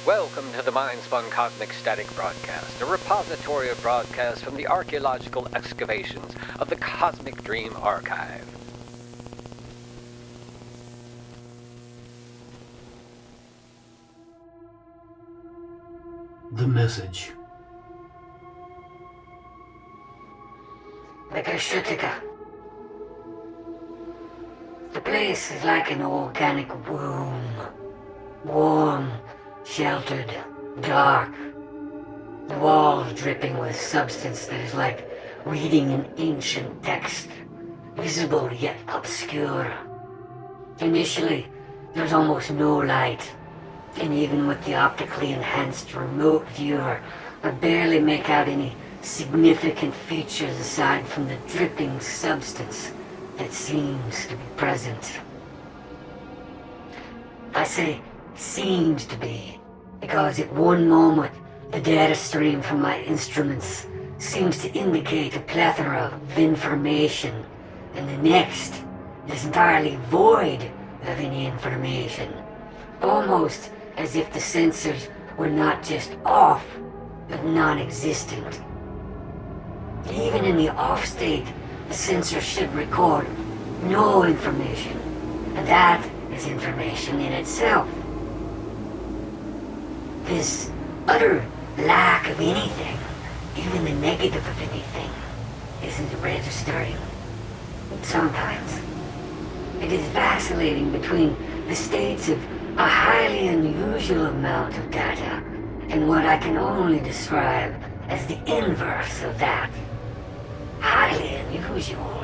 Welcome to the Mindspawn Cosmic Static Broadcast, a repository of broadcasts from the archaeological excavations of the Cosmic Dream Archive. The message. The Geshetica. The place is like an organic womb. Warm, sheltered, dark. The walls dripping with substance that is like reading an ancient text, visible yet obscure. Initially, there's almost no light, and even with the optically enhanced remote viewer, I barely make out any significant features aside from the dripping substance that seems to be present. I say seems to be because at one moment the data stream from my instruments seems to indicate a plethora of information, and the next is entirely void of any information, almost as if the sensors were not just off, but non-existent. Even in the off state, the sensor should record no information, and that is information in itself. This utter lack of anything, even the negative of anything, isn't registering. Sometimes it is vacillating between the states of a highly unusual amount of data and what I can only describe as the inverse of that. Highly unusual.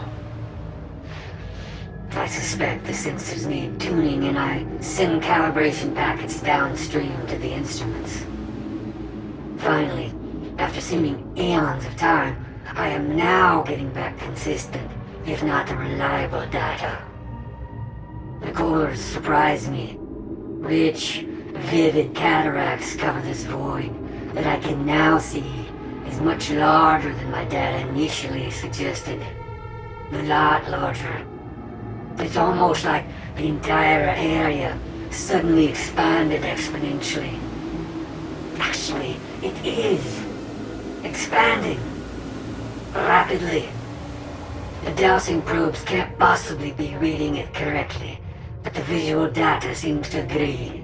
I suspect the sensors need tuning, and I send calibration packets downstream to the instruments. Finally, after seeming eons of time, I am now getting back consistent, if not reliable data. The colors surprise me. Rich, vivid cataracts cover this void that I can now see is much larger than my data initially suggested. A lot larger. It's almost like the entire area suddenly expanded exponentially. Actually, it is expanding rapidly. The dowsing probes can't possibly be reading it correctly, but the visual data seems to agree.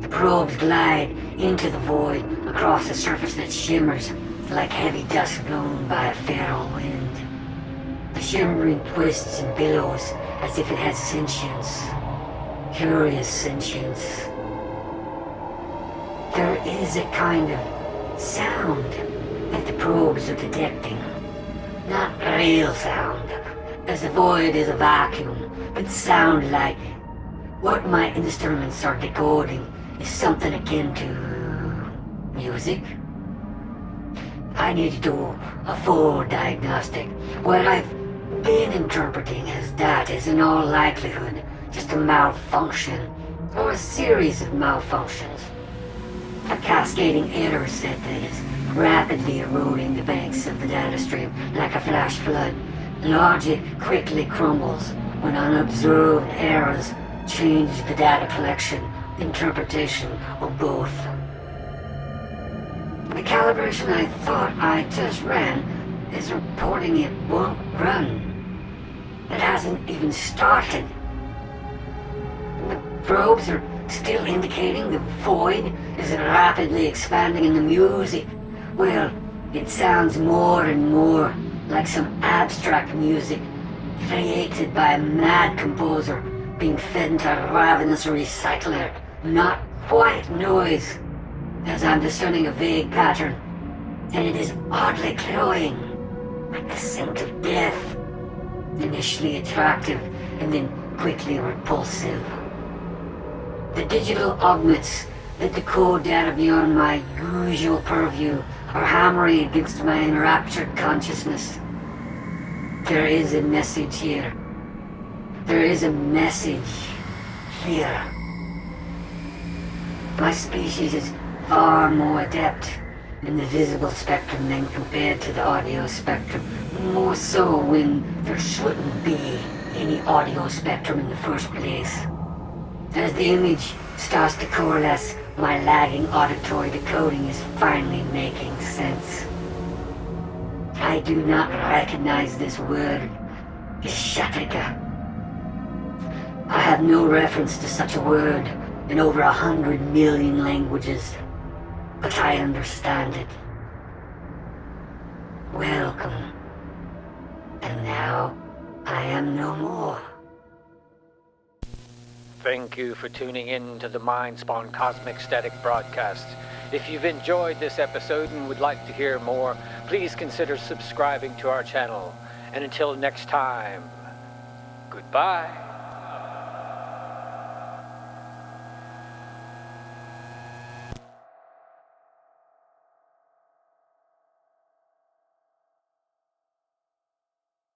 The probes glide into the void across a surface that shimmers like heavy dust blown by a feral wind. The shimmering twists and billows as if it has sentience. Curious sentience. There is a kind of sound that the probes are detecting. Not real sound, as the void is a vacuum, but sound like what my instruments are decoding is something akin to music. I need to do a full diagnostic. What I've been interpreting as that is in all likelihood just a malfunction, or a series of malfunctions. A cascading error set that is rapidly eroding the banks of the data stream like a flash flood. Logic quickly crumbles when unobserved errors change the data collection, interpretation, or both. The calibration I thought I just ran is reporting it won't run. It hasn't even started. The probes are still indicating the void is rapidly expanding in the music. Well, it sounds more and more like some abstract music created by a mad composer being fed into a ravenous recycler. Not quite noise, as I'm discerning a vague pattern, and it is oddly cloying, like the scent of death. Initially attractive, and then quickly repulsive. The digital augments that decode data beyond my usual purview are hammering against my enraptured consciousness. There is a message here. There is a message here. My species is far more adept in the visible spectrum than compared to the audio spectrum. More so when there shouldn't be any audio spectrum in the first place. As the image starts to coalesce, my lagging auditory decoding is finally making sense. I do not recognize this word, Geshetica. I have no reference to such a word in over 100 million languages, but I understand it. Welcome. And now, I am no more. Thank you for tuning in to the Mindspawn Cosmic Static broadcast. If you've enjoyed this episode and would like to hear more, please consider subscribing to our channel. And until next time, goodbye.